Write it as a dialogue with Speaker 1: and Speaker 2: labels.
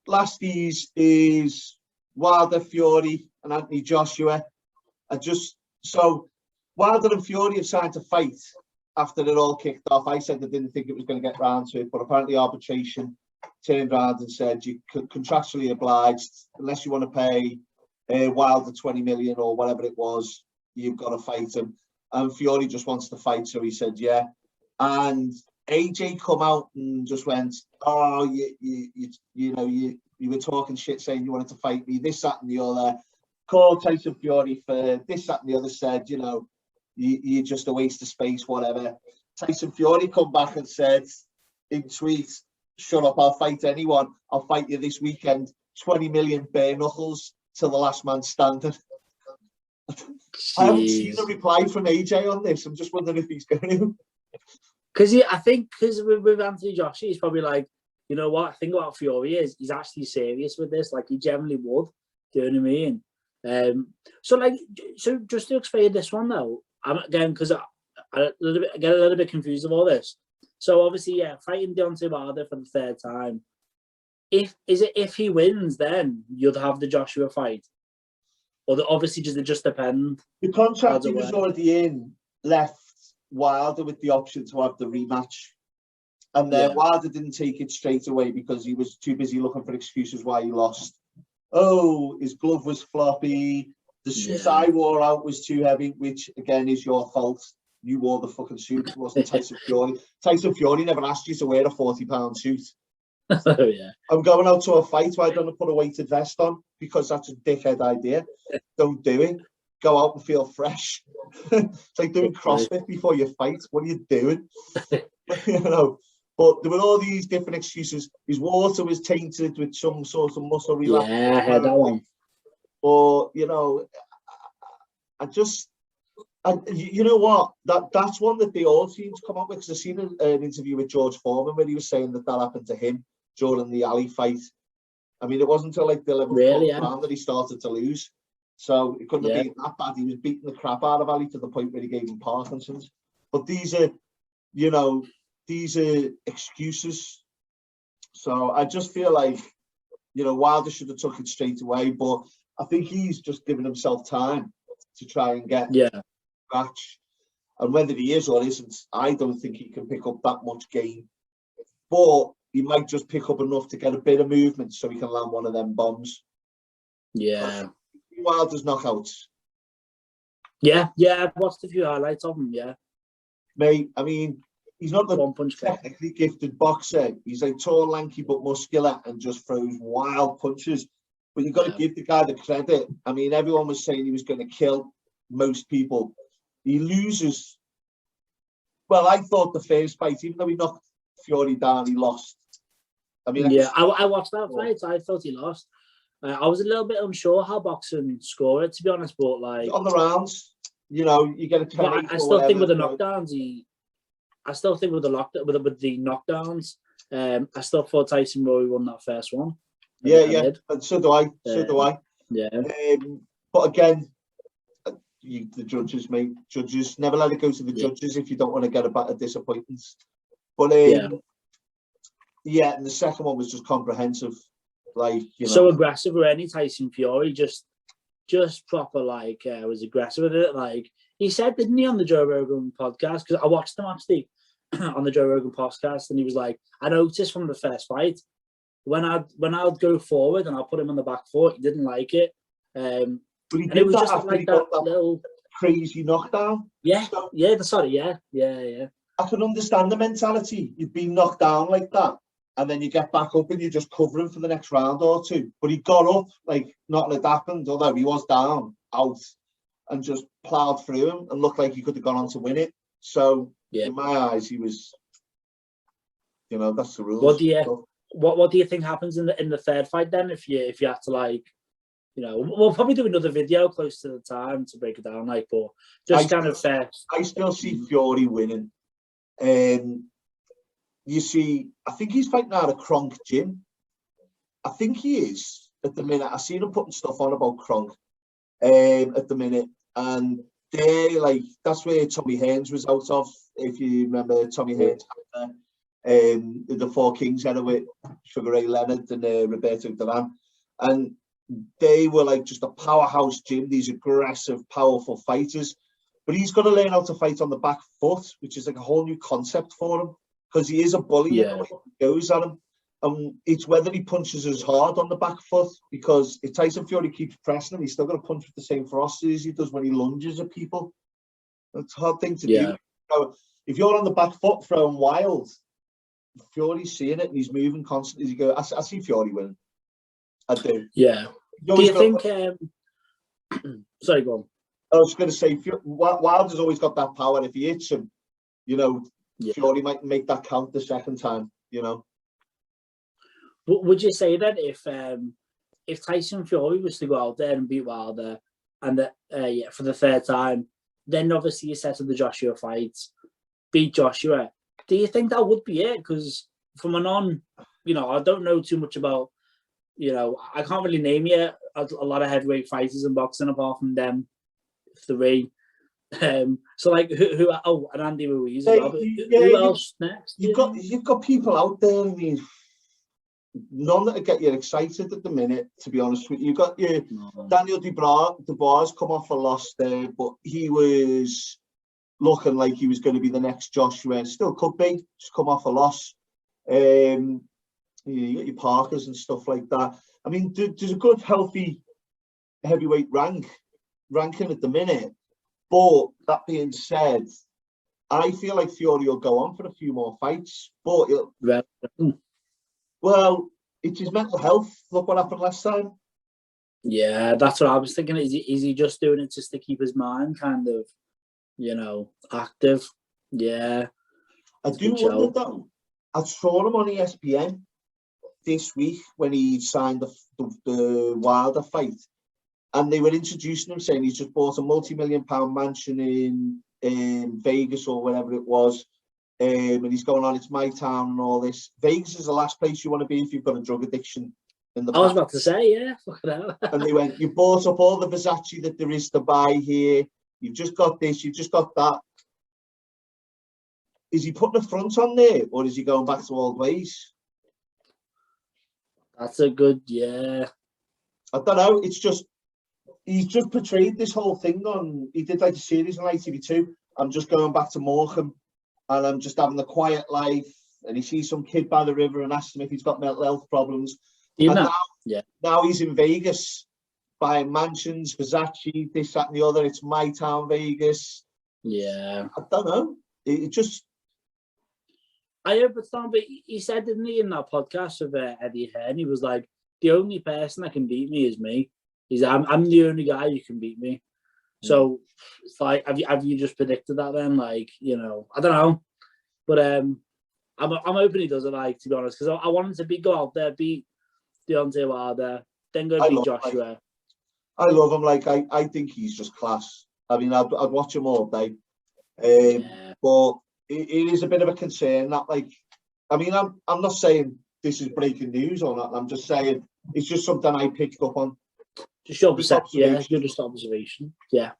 Speaker 1: last is Wilder, Fury, and Anthony Joshua. So Wilder and Fury have signed to fight after it all kicked off. I said I didn't think it was going to get round to it, but apparently arbitration turned around and said you contractually obliged, unless you want to pay Wilder 20 million or whatever it was, you've got to fight him. And Fury just wants to fight, so he said yeah. And AJ come out and just went, oh, you were talking shit saying you wanted to fight me, this, that, and the other. Called Tyson Fury for this, that, and the other. Said, you're just a waste of space, whatever. Tyson Fury come back and said in tweets, shut up, I'll fight anyone. I'll fight you this weekend. 20 million bare knuckles till the last man standing. I haven't seen a reply from AJ on this. I'm just wondering if he's going to.
Speaker 2: Because I think with Anthony Joshua, he's probably like, you know what? I think about Fury is he's actually serious with this. Like he generally would. Do you know what I mean? So just to explain this one though, again because I get a little bit confused of all this. So obviously, yeah, fighting Deontay Wilder for the third time. If he wins, then you'd have the Joshua fight, or obviously it just depend.
Speaker 1: The contract he was already in left Wilder with the option to have the rematch, and then Wilder didn't take it straight away because he was too busy looking for excuses why he lost. Oh, his glove was floppy. The suit I wore out was too heavy, which again is your fault. You wore the fucking suit. It wasn't Tyson Fury. Tyson Fury never asked you to wear a 40-pound suit.
Speaker 2: Oh, yeah.
Speaker 1: I'm going out to a fight. Why don't I put a weighted vest on? Because that's a dickhead idea. Don't do it. Go out and feel fresh. It's like doing CrossFit before you fight. What are you doing? But there were all these different excuses. His water was tainted with some sort of muscle relaxation.
Speaker 2: Yeah, I heard that one.
Speaker 1: Or, you know what? That's one that they all seem to come up with. Because I've seen an interview with George Foreman where he was saying that happened to him during the alley fight. I mean, it wasn't until like the 11th round that he started to lose. So it couldn't have been that bad. He was beating the crap out of Ali to the point where he gave him Parkinson's. But these are excuses. So I just feel like, Wilder should have took it straight away. But I think he's just given himself time to try and get match. And whether he is or isn't, I don't think he can pick up that much game. But he might just pick up enough to get a bit of movement so he can land one of them bombs.
Speaker 2: Yeah.
Speaker 1: Wilder's knockouts.
Speaker 2: Yeah, I've watched a few highlights of him,
Speaker 1: Mate, I mean, he's not the
Speaker 2: one-punch
Speaker 1: technically gifted boxer. He's like tall, lanky, but muscular and just throws wild punches. But you've got to give the guy the credit. I mean, everyone was saying he was going to kill most people. He loses. Well, I thought the first fight, even though he knocked Fury down, he lost. I mean,
Speaker 2: I watched that fight. I thought he lost. I was a little bit unsure how boxing score it, to be honest, but like
Speaker 1: on the rounds, you get a 10.
Speaker 2: I still think with the knockdowns, I still think with the knockdowns, I still thought Tyson Fury won that first one.
Speaker 1: Yeah, and so do I.
Speaker 2: Yeah.
Speaker 1: But again, the judges, mate. Judges never let it go to the judges if you don't want to get a disappointment. But and the second one was just comprehensive. Like,
Speaker 2: so aggressive with any Tyson Fury, just proper was aggressive with it. Like he said, didn't he, on the Joe Rogan podcast? Because I watched him actually on the Joe Rogan podcast, and he was like, I noticed from the first fight when I'd go forward and I'll put him on the back foot, he didn't like it.
Speaker 1: But he did that after he got that little crazy knockdown.
Speaker 2: Yeah.
Speaker 1: I can understand the mentality. You've been knocked down like that. And then you get back up and you just cover him for the next round or two. But he got up like nothing had happened, although he was down, out, and just ploughed through him and looked like he could have gone on to win it. So in my eyes, he was, that's the rules.
Speaker 2: What do you think happens in the third fight then? If you had to we'll probably do another video close to the time to break it down, but just
Speaker 1: I still see Fury winning. You see, I think he's fighting out of Kronk Gym. I think he is at the minute. I've seen him putting stuff on about Kronk at the minute. And that's where Tommy Hearns was out of, if you remember Tommy Hearns. the Four Kings era with Sugar Ray Leonard and Roberto Duran, and they were like just a powerhouse gym. These aggressive, powerful fighters. But he's got to learn how to fight on the back foot, which is like a whole new concept for him, because he is a bully in the way he goes at him. And it's whether he punches as hard on the back foot, because if Tyson Fury keeps pressing him, he's still going to punch with the same ferocity as he does when he lunges at people. That's a hard thing to do. So if you're on the back foot throwing wild, Fury's seeing it and he's moving constantly. You go, I see Fury winning. I do.
Speaker 2: Yeah. Do you think... sorry, go on.
Speaker 1: I was going to say, Wilder's always got that power. If he hits him, you know, Fury might make that count the second time, you know.
Speaker 2: Would you say that if Tyson Fury was to go out there and beat Wilder and for the third time, then obviously you set up the Joshua fight, beat Joshua, do you think that would be it? Because from a I don't know too much about, I can't really name you a lot of heavyweight fighters in boxing apart from them three. So like who and Andy Ruiz as well. Who else next?
Speaker 1: You've got people out there. I mean, none that get you excited at the minute, to be honest with you. You've got your Daniel Dubois come off a loss there, but he was looking like he was going to be the next Joshua. Still could be, just come off a loss. You got your Parkers and stuff like that. I mean, there's a good, healthy heavyweight ranking at the minute. But that being said, I feel like Fury will go on for a few more fights. But well, it's his mental health. Look what happened last time.
Speaker 2: Yeah, that's what I was thinking. Is he just doing it just to keep his mind kind of, active? Yeah.
Speaker 1: I do wonder though. I saw him on ESPN this week when he signed the Wilder fight, and they were introducing him saying he's just bought a multi-million-pound mansion in Vegas or wherever it was. And he's going on, it's my town and all this. Vegas is the last place you want to be if you've got a drug addiction. I
Speaker 2: was about to say, yeah.
Speaker 1: And they went, you bought up all the Versace that there is to buy here. You've just got this, you've just got that. Is he putting a front on there, or is he going back to old ways?
Speaker 2: That's a good, yeah.
Speaker 1: I don't know. It's just, he's just portrayed this whole thing on, he did like a series on ITV2. I'm just going back to Morecambe. And I'm just having a quiet life. And he sees some kid by the river and asks him if he's got mental health problems. Now he's in Vegas buying mansions, Versace, this, that, and the other. It's my town, Vegas.
Speaker 2: Yeah.
Speaker 1: I don't know. It just...
Speaker 2: I heard, but he said, didn't he, in that podcast with Eddie Hearn, he was like, the only person that can beat me is me. I'm the only guy who can beat me. So it's like, have you just predicted that then? Like, I don't know, but I'm hoping he does it. Like, to be honest, because I want him to go out there, beat Deontay Wilder, then go beat Joshua.
Speaker 1: I love him. Like, I think he's just class. I mean, I'd watch him all day. But it is a bit of a concern that, like, I mean, I'm not saying this is breaking news or not. I'm just saying it's just something I picked up on.
Speaker 2: Just your perception, yeah, just observation. Yeah.